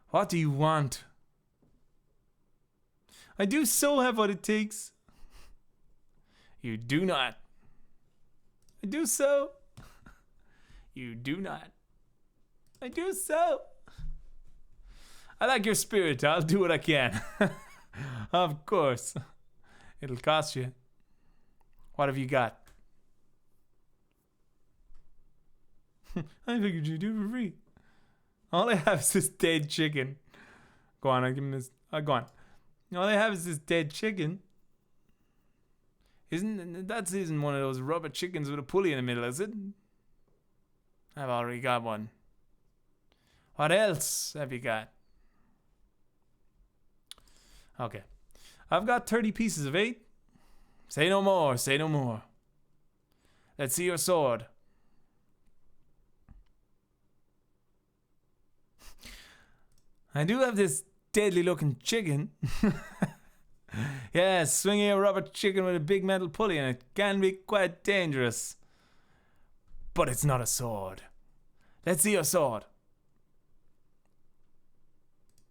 Speaker 1: What do you want? I do so have what it takes. You do not. I do so. You do not. I do so. I like your spirit. I'll do what I can. Of course. It'll cost you. What have you got? I figured you'd do it for free. All I have is this dead chicken. Go on, I'll give him this. Go on. All I have is this dead chicken. That isn't one of those rubber chickens with a pulley in the middle, is it? I've already got one. What else have you got? Okay. I've got 30 pieces of 8. Say no more, say no more. Let's see your sword. I do have this deadly looking chicken. Yeah, swinging a rubber chicken with a big metal pulley, and it can be quite dangerous. But it's not a sword. Let's see your sword.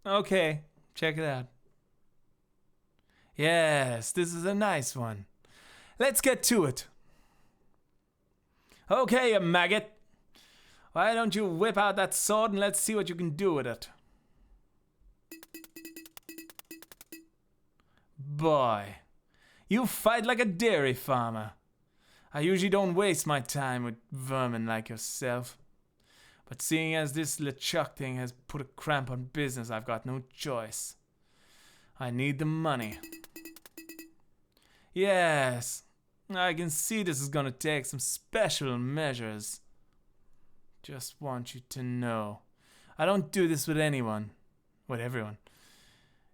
Speaker 1: Okay, check it out. Yes, this is a nice one. Let's get to it. Okay, you maggot. Why don't you whip out that sword and let's see what you can do with it. Boy, you fight like a dairy farmer. I usually don't waste my time with vermin like yourself. But seeing as this LeChuck thing has put a cramp on business, I've got no choice. I need the money. Yes, I can see this is gonna take some special measures. Just want you to know, I don't do this with anyone, with everyone.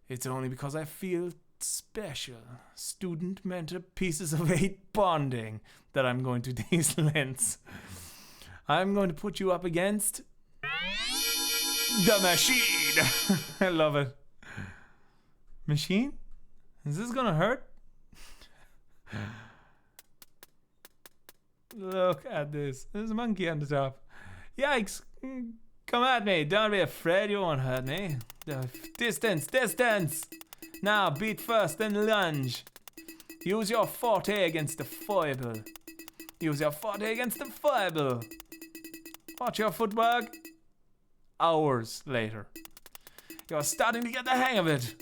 Speaker 1: It's only because I feel special, student mentor pieces of 8 bonding, that I'm going to these lengths. I'm going to put you up against the machine. I love it. Machine? Is this gonna hurt? Look at this. There's a monkey on the top. Yikes. Come at me. Don't be afraid. You won't hurt me. Distance. Distance. Now beat first, then lunge. Use your forte against the foible. Use your forte against the fireball. Watch your footwork. Hours later. You're starting to get the hang of it.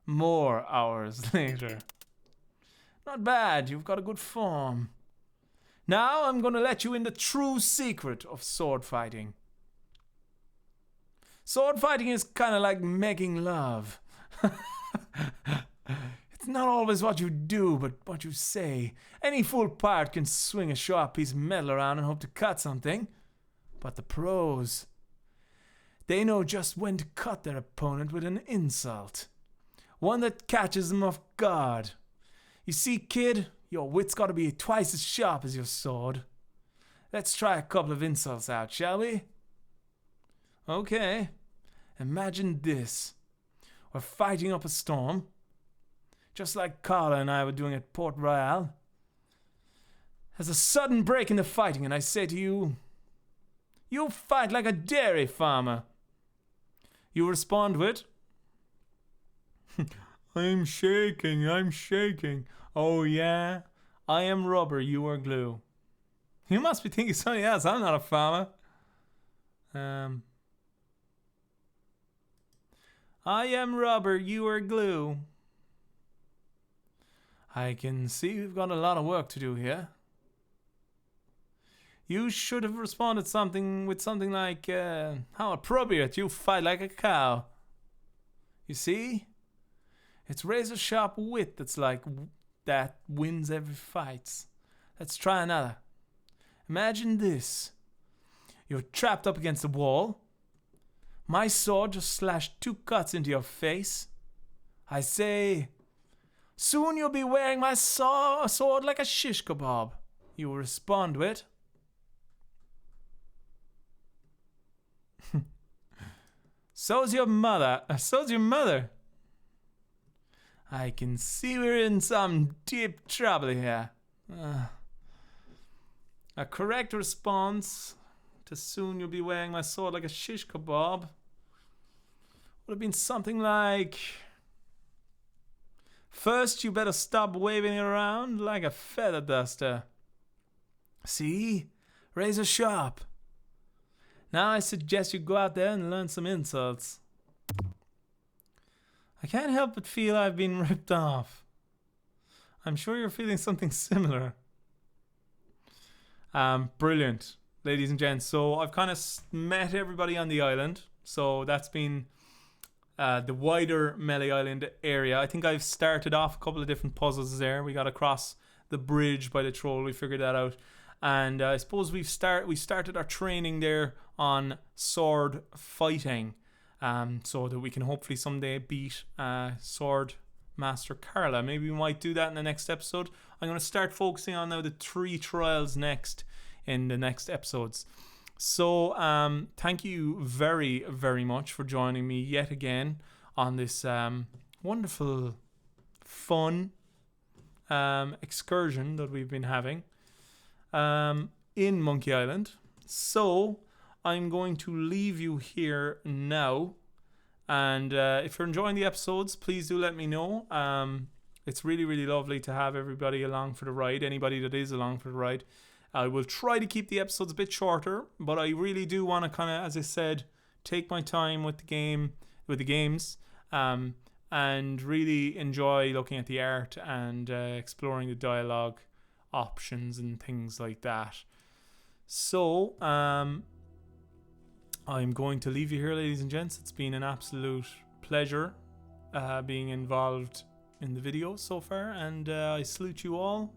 Speaker 1: More hours later. Not bad, you've got a good form. Now I'm gonna let you in the true secret of sword fighting. Sword fighting is kind of like making love. It's not always what you do, but what you say. Any fool pirate can swing a sharp piece of metal around and hope to cut something. But the pros, they know just when to cut their opponent with an insult. One that catches them off guard. You see, kid, your wit's got to be twice as sharp as your sword. Let's try a couple of insults out, shall we? Okay. Imagine this. We're fighting up a storm. Just like Carla and I were doing at Port Royal. There's a sudden break in the fighting and I say to you, you fight like a dairy farmer. You respond with, I'm shaking. Oh yeah? I am rubber, you are glue. You must be thinking something else, I'm not a farmer. I am rubber, you are glue. I can see we've got a lot of work to do here. You should have responded with something like, how appropriate, you fight like a cow. You see? It's razor sharp wit that wins every fight. Let's try another. Imagine this. You're trapped up against a wall. My sword just slashed 2 cuts into your face. I say, soon you'll be wearing my sword like a shish kebab. You will respond with, So's your mother. I can see we're in some deep trouble here. A correct response to soon you'll be wearing my sword like a shish kebab would have been something like, first you better stop waving it around like a feather duster. See? Razor sharp. Now I suggest you go out there and learn some insults. I can't help but feel I've been ripped off. I'm sure you're feeling something similar. Brilliant, ladies and gents. So I've kind of met everybody on the island. So that's been the wider Melee Island area. I think I've started off a couple of different puzzles there. We got across the bridge by the troll. We figured that out. And I suppose we started our training there on sword fighting, so that we can hopefully someday beat Swordmaster Carla. Maybe we might do that in the next episode. I'm going to start focusing on now the 3 trials next in the next episodes. So thank you very, very much for joining me yet again on this wonderful, fun excursion that we've been having in Monkey Island. So I'm going to leave you here now, and if you're enjoying the episodes, please do let me know. It's really, really lovely to have everybody along for the ride. Anybody that is along for the ride. I will try to keep the episodes a bit shorter, but I really do want to kind of, as I said, take my time with the games, and really enjoy looking at the art and exploring the dialogue options and things like that. So I'm going to leave you here, ladies and gents. It's been an absolute pleasure being involved in the video so far, and I salute you all.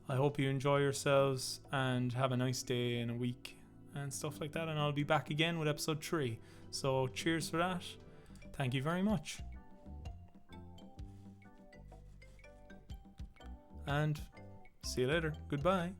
Speaker 1: I hope you enjoy yourselves and have a nice day and a week and stuff like that, and I'll be back again with episode 3. So cheers for that. Thank you very much, and see you later. Goodbye.